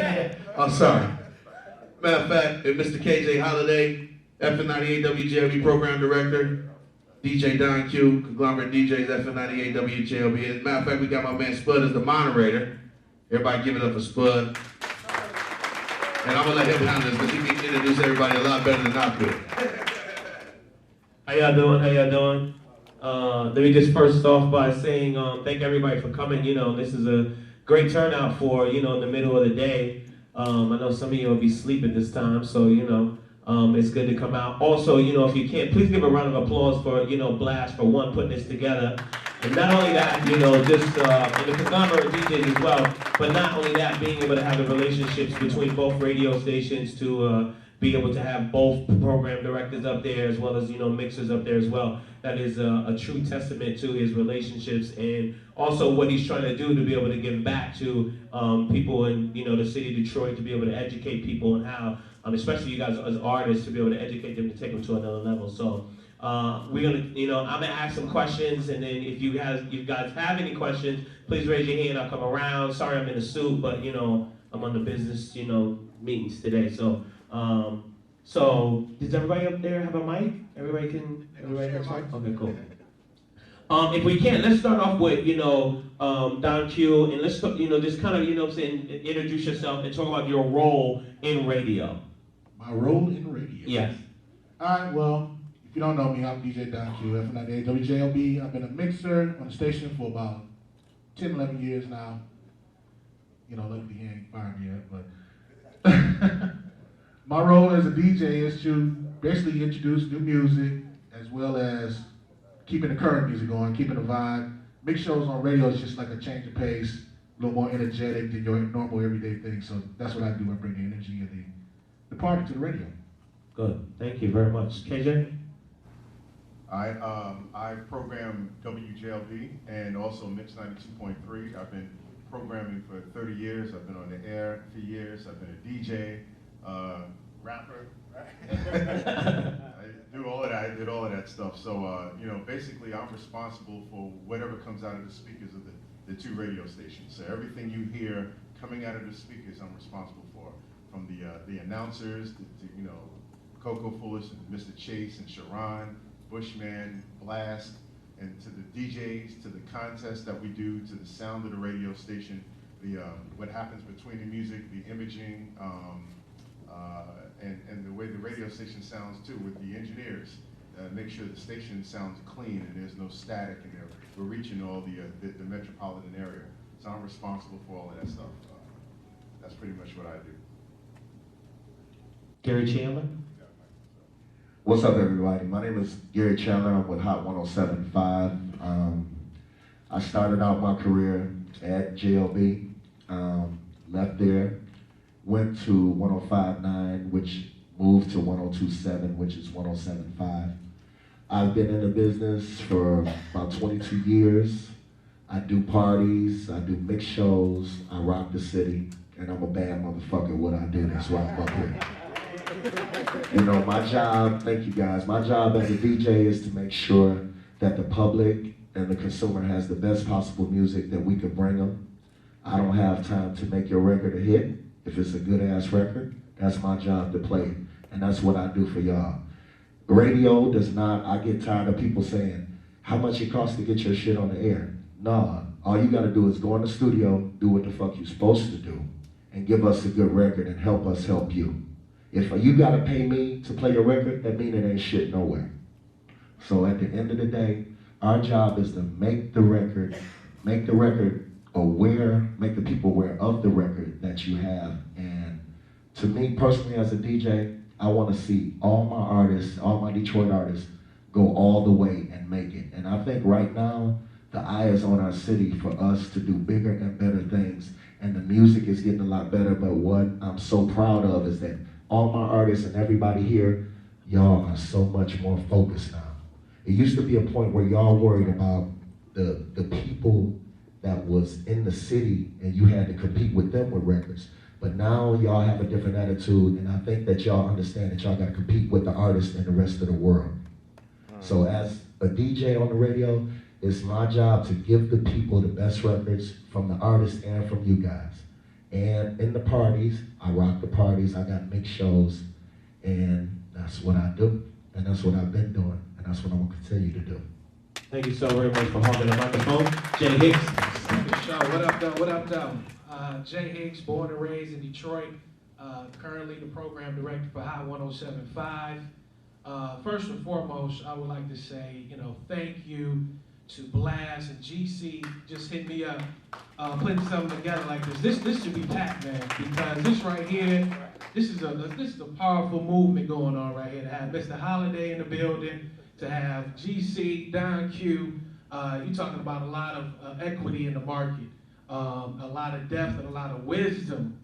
I'm sorry. Matter of fact, if Mr. KJ Holiday, FM98 WJLB Program Director, DJ Don Q, Conglomerate Djs FM98 WJLB. As a matter of fact, we got my man Spud as the moderator. Everybody give it up for Spud. And I'm gonna let him handle this because he can introduce everybody a lot better than I could. How y'all doing? How y'all doing? Let me just first off by saying thank everybody for coming. You know, this is a great turnout for, you know, in the middle of the day. I know some of you will be sleeping this time, so, you know, it's good to come out. Also, you know, if you can, please give a round of applause for, you know, Blast for one putting this together. And not only that, you know, just and the Conglomerate DJs as well, but not only that, being able to have the relationships between both radio stations to be able to have both program directors up there as well as, you know, mixers up there as well. That is a true testament to his relationships and also what he's trying to do to be able to give back to people in, you know, the city of Detroit, to be able to educate people on how, especially you guys as artists, to be able to educate them to take them to another level. So we're gonna, you know, I'm gonna ask some questions, and then if you guys have any questions, please raise your hand. I'll come around. Sorry, I'm in a suit, but you know, I'm on the business, you know, meetings today. So, so does everybody up there have a mic? Everybody has a mic? Okay, cool. If we can, let's start off with, you know, Don Q, and let's, you know, just kind of, you know, saying, introduce yourself and talk about your role in radio. My role in radio? Yes. All right, well, if you don't know me, I'm DJ Don Q, FM98 WJLB. I've been a mixer on the station for about 10, 11 years now. You know, luckily he ain't fired me yet, but my role as a DJ is to basically introduce new music as well as keeping the current music going, keeping the vibe. Mix shows on radio is just like a change of pace, a little more energetic than your normal everyday thing. So that's what I do. I bring the energy of the party to the radio. Good. Thank you very much. KJ? I program WJLB and also Mix 92.3. I've been programming for 30 years. I've been on the air for years. I've been a DJ, rapper. I do all of that. I did all of that stuff. So you know, basically, I'm responsible for whatever comes out of the speakers of the two radio stations. So everything you hear coming out of the speakers, I'm responsible for, from the announcers to you know, Coco Foolish and Mr. Chase and Sharon, Bushman, Blast, and to the DJs, to the contests that we do, to the sound of the radio station, the what happens between the music, the imaging, and the way the radio station sounds too, with the engineers. Make sure the station sounds clean and there's no static in there. We're reaching all the metropolitan area. So I'm responsible for all of that stuff. That's pretty much what I do. Gary Chandler? What's up, everybody? My name is Gary Chandler. I'm with Hott 107.5. I started out my career at JLB, left there, went to 105.9, which moved to 102.7, which is 107.5. I've been in the business for about 22 years. I do parties, I do mix shows, I rock the city, and I'm a bad motherfucker at what I do. That's why I'm up here. You know, my job, thank you guys, my job as a DJ is to make sure that the public and the consumer has the best possible music that we could bring them. I don't have time to make your record a hit. If it's a good ass record, that's my job to play it. And that's what I do for y'all. Radio does not, I get tired of people saying, how much it costs to get your shit on the air? Nah, all you gotta do is go in the studio, do what the fuck you're supposed to do, and give us a good record and help us help you. If you gotta pay me to play your record, that means it ain't shit nowhere. So at the end of the day, our job is to make the record aware, make the people aware of the record that you have. And to me personally as a DJ, I wanna see all my artists, all my Detroit artists, go all the way and make it. And I think right now, the eye is on our city for us to do bigger and better things. And the music is getting a lot better, but what I'm so proud of is that all my artists and everybody here, y'all are so much more focused now. It used to be a point where y'all worried about the people that was in the city and you had to compete with them with records. But now y'all have a different attitude, and I think that y'all understand that y'all gotta compete with the artists and the rest of the world. So as a DJ on the radio, it's my job to give the people the best records from the artists and from you guys. And in the parties, I rock the parties, I got mixed shows, and that's what I do. And that's what I've been doing, and that's what I'm gonna continue to do. Thank you so very much for holding the microphone. Jay Hicks. Second show. What up, though? What up, though? Jay Hicks, born and raised in Detroit. Currently the program director for Hott 107.5. First and foremost, I would like to say, thank you to Blast and GC. Just hit me up, putting something together like this. This should be packed, man, because this right here, this is a powerful movement going on right here. To have Mr. Holiday in the building, to have GC, Don Q. You're talking about a lot of equity in the market, a lot of depth and a lot of wisdom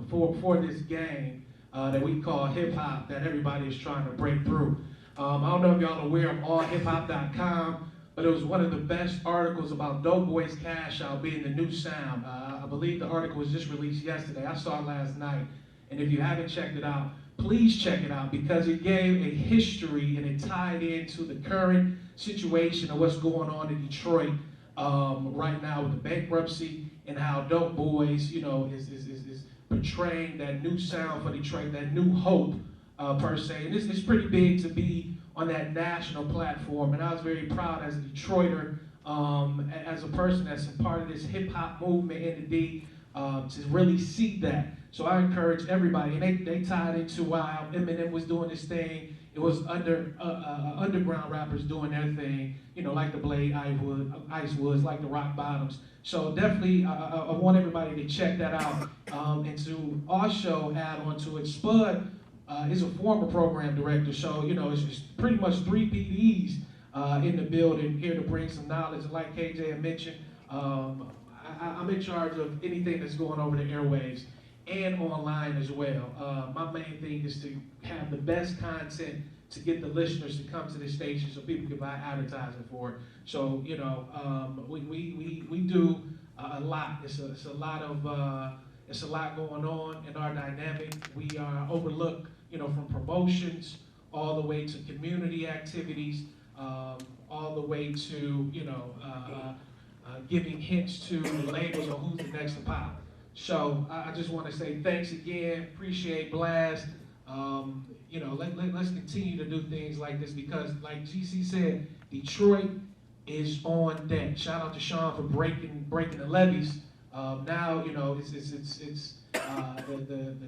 for this game that we call hip hop that everybody is trying to break through. I don't know if y'all are aware of allhiphop.com, but it was one of the best articles about Dope Boys Cash Out being the new sound. I believe the article was just released yesterday. I saw it last night. And if you haven't checked it out, please check it out, because it gave a history and it tied into the current situation of what's going on in Detroit right now with the bankruptcy, and how Dope Boys, is portraying that new sound for Detroit, that new hope per se. And it's pretty big to be on that national platform. And I was very proud as a Detroiter, as a person that's a part of this hip hop movement in the D, to really see that. So I encourage everybody, and they tied into while Eminem was doing this thing, it was underground rappers doing their thing, like the Blade Ice Woods, like the Rock Bottoms. So definitely, I want everybody to check that out, and to also add on to it. Spud is a former program director, so it's just pretty much 3 PDs in the building here to bring some knowledge. And like KJ had mentioned, I'm in charge of anything that's going over the airwaves and online as well. My main thing is to have the best content to get the listeners to come to the station so people can buy advertising for it. So, we do a lot. It's a lot going on in our dynamic. We are overlooked, from promotions all the way to community activities, all the way to, giving hints to labels on who's the next to pop. So I just want to say thanks again. Appreciate Blast. Let's continue to do things like this, because, like GC said, Detroit is on deck. Shout out to Sean for breaking the levees. Now it's the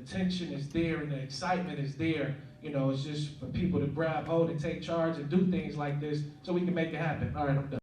tension is there and the excitement is there. It's just for people to grab hold and take charge and do things like this so we can make it happen. All right, I'm done.